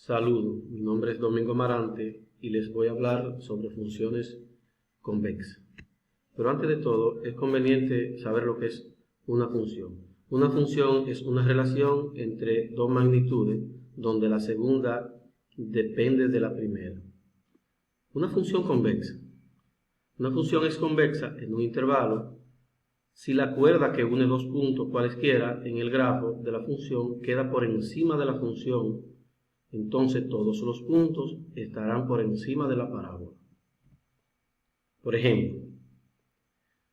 Saludos, mi nombre es Domingo Marante y les voy a hablar sobre funciones convexas. Pero antes de todo, es conveniente saber lo que es una función. Una función es una relación entre dos magnitudes donde la segunda depende de la primera. Una función convexa. Una función es convexa en un intervalo si la cuerda que une dos puntos cualesquiera en el grafo de la función queda por encima de la función. Entonces todos los puntos estarán por encima de la parábola. Por ejemplo,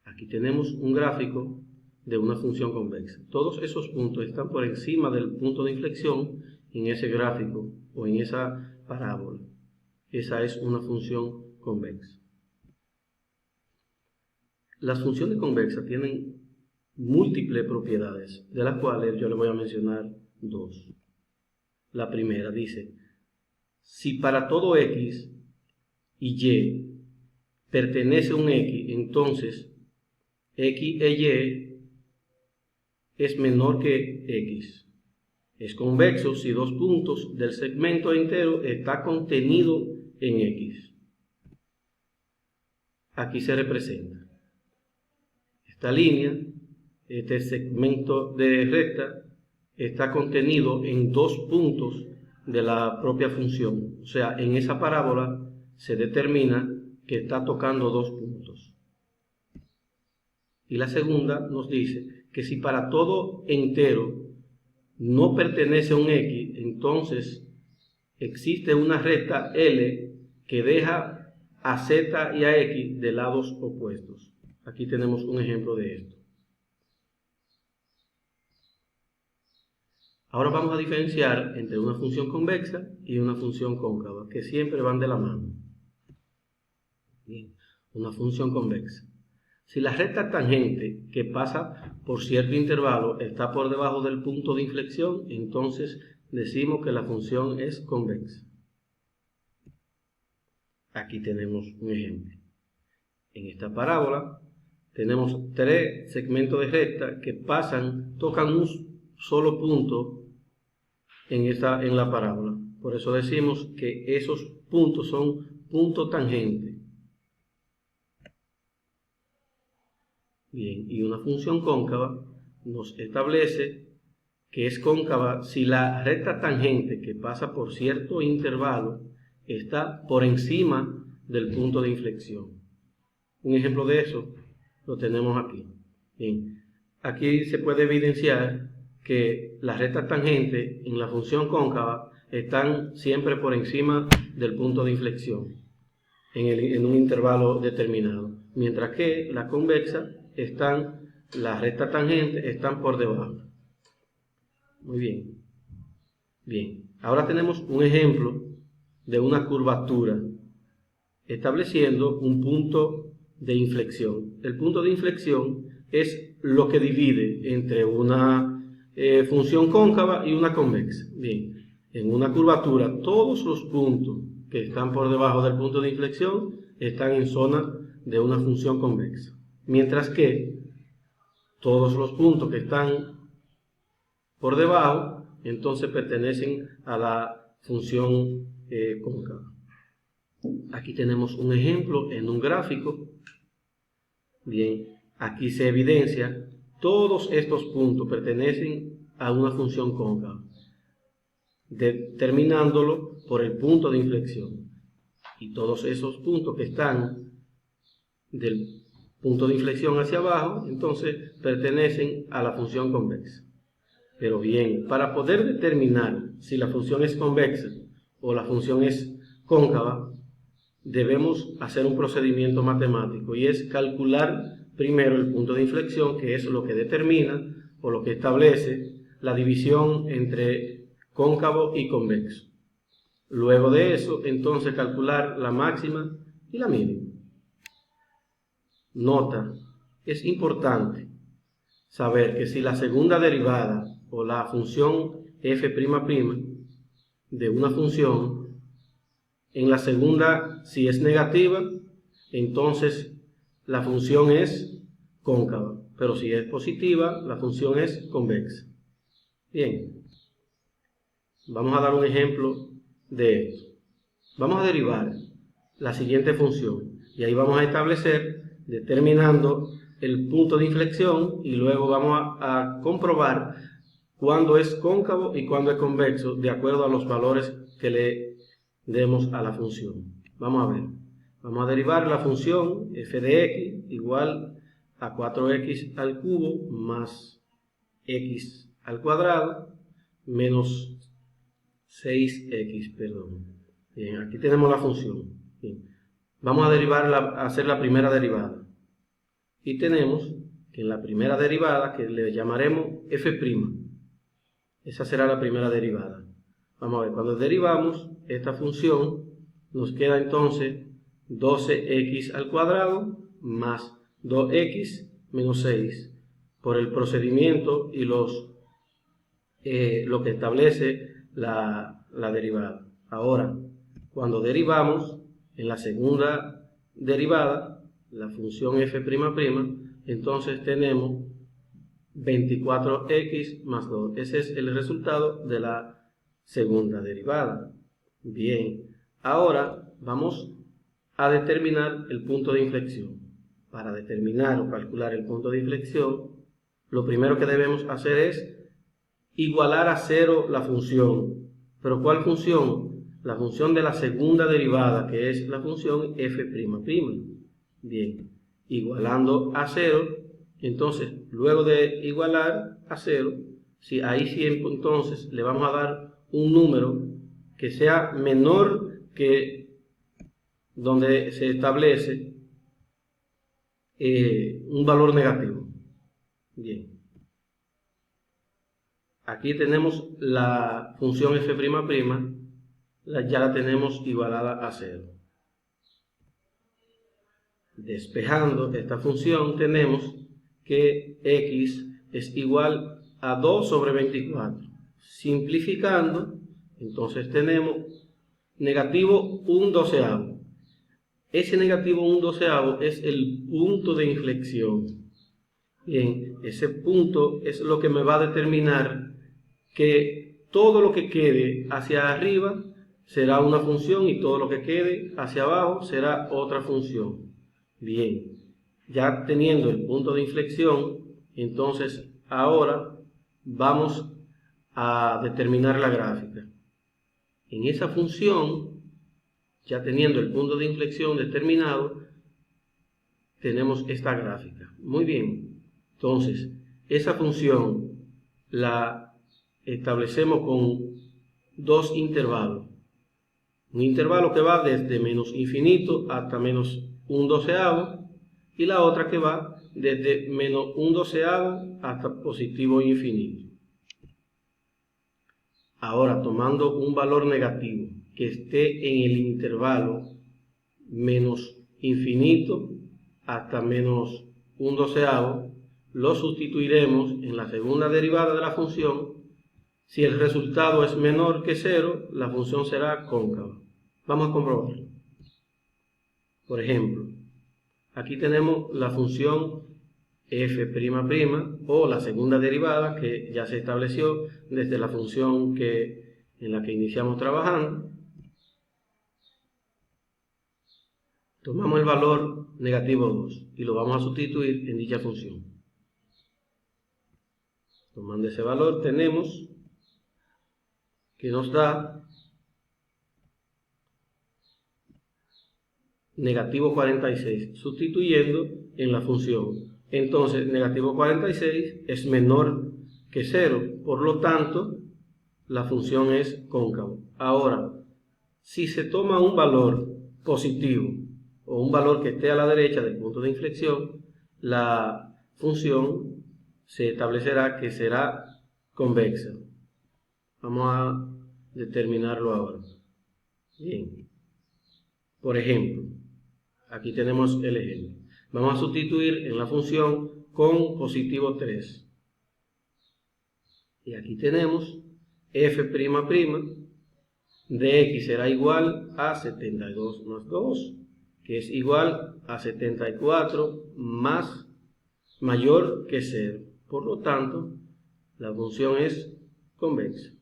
aquí tenemos un gráfico de una función convexa. Todos esos puntos están por encima del punto de inflexión en ese gráfico o en esa parábola. Esa es una función convexa. Las funciones convexas tienen múltiples propiedades, de las cuales yo les voy a mencionar dos. La primera dice, si para todo x y y pertenece a un x, entonces x e y es menor que x. Es convexo si dos puntos del segmento entero está contenido en x. Aquí se representa esta línea, este segmento de recta, está contenido en dos puntos de la propia función. O sea, en esa parábola se determina que está tocando dos puntos. Y la segunda nos dice que si para todo entero no pertenece a un x, entonces existe una recta L que deja a z y a x de lados opuestos. Aquí tenemos un ejemplo de esto. Ahora vamos a diferenciar entre una función convexa y una función cóncava, que siempre van de la mano. Bien, una función convexa. Si la recta tangente que pasa por cierto intervalo está por debajo del punto de inflexión, entonces decimos que la función es convexa. Aquí tenemos un ejemplo. En esta parábola tenemos tres segmentos de recta que tocan un solo punto en la parábola. Por eso decimos que esos puntos son puntos tangentes. Bien, y una función cóncava nos establece que es cóncava si la recta tangente que pasa por cierto intervalo está por encima del punto de inflexión. Un ejemplo de eso lo tenemos aquí. Bien, aquí se puede evidenciar que las rectas tangentes en la función cóncava están siempre por encima del punto de inflexión en un intervalo determinado, mientras que la convexa las rectas tangentes están por debajo. Muy bien. Bien, ahora tenemos un ejemplo de una curvatura estableciendo un punto de inflexión. El punto de inflexión es lo que divide entre una función cóncava y una convexa. Bien, en una curvatura todos los puntos que están por debajo del punto de inflexión están en zona de una función convexa, mientras que todos los puntos que están por debajo entonces pertenecen a la función cóncava. Aquí tenemos un ejemplo en un gráfico. Bien, aquí se evidencia todos estos puntos pertenecen a una función cóncava, determinándolo por el punto de inflexión. Y todos esos puntos que están del punto de inflexión hacia abajo, entonces pertenecen a la función convexa. Pero bien, para poder determinar si la función es convexa o la función es cóncava, debemos hacer un procedimiento matemático y es calcular primero el punto de inflexión, que es lo que determina o lo que establece la división entre cóncavo y convexo. Luego de eso, entonces calcular la máxima y la mínima. Nota, es importante saber que si la segunda derivada o la función f' de una función, en la segunda, si es negativa, entonces la función es cóncava, pero si es positiva, la función es convexa. Bien, vamos a dar un ejemplo de esto. Vamos a derivar la siguiente función y ahí vamos a establecer, determinando el punto de inflexión, y luego vamos a comprobar cuándo es cóncavo y cuándo es convexo de acuerdo a los valores que le demos a la función. Vamos a ver. Vamos a derivar la función f de x igual a 4x al cubo más x al cuadrado menos 6x, perdón. Bien, aquí tenemos la función. Bien. Vamos a a hacer la primera derivada. Y tenemos que en la primera derivada, que le llamaremos f', esa será la primera derivada. Vamos a ver, cuando derivamos esta función, nos queda entonces 12x al cuadrado más 2x menos 6 por el procedimiento y lo que establece la derivada. Ahora, cuando derivamos en la segunda derivada, la función f', entonces tenemos 24x más 2. Ese es el resultado de la segunda derivada. Bien, ahora vamos a determinar el punto de inflexión. Para determinar o calcular el punto de inflexión, lo primero que debemos hacer es igualar a cero la función. ¿Pero cuál función? La función de la segunda derivada, que es la función f''. Bien, igualando a cero, entonces luego de igualar a cero, si ahí siempre entonces le vamos a dar un número que sea menor que donde se establece un valor negativo. Bien, aquí tenemos la función f', ya la tenemos igualada a cero. Despejando esta función, tenemos que x es igual a 2 sobre 24. Simplificando, entonces tenemos negativo 1/12. Ese negativo 1/12 es el punto de inflexión. Bien, ese punto es lo que me va a determinar que todo lo que quede hacia arriba será una función y todo lo que quede hacia abajo será otra función. Bien, ya teniendo el punto de inflexión, entonces ahora vamos a determinar la gráfica. En esa función, ya teniendo el punto de inflexión determinado, tenemos esta gráfica. Muy bien, entonces esa función la establecemos con dos intervalos. Un intervalo que va desde menos infinito hasta menos 1/12 y la otra que va desde menos 1/12 hasta positivo infinito. Ahora, tomando un valor negativo que esté en el intervalo menos infinito hasta menos 1/12, lo sustituiremos en la segunda derivada de la función. Si el resultado es menor que 0, la función será cóncava. Vamos a comprobarlo. Por ejemplo, aquí tenemos la función f', o la segunda derivada que ya se estableció desde la función en la que iniciamos trabajando. Tomamos el valor negativo 2 y lo vamos a sustituir en dicha función. Tomando ese valor tenemos que nos da negativo 46, sustituyendo en la función. Entonces, negativo 46 es menor que 0, por lo tanto, la función es cóncava. Ahora, si se toma un valor positivo o un valor que esté a la derecha del punto de inflexión, la función se establecerá que será convexa. Vamos a determinarlo ahora. Bien. Por ejemplo, aquí tenemos el ejemplo. Vamos a sustituir en la función con positivo 3. Y aquí tenemos f'' de x será igual a 72 más 2, que es igual a 74 mayor que 0. Por lo tanto, la función es convexa.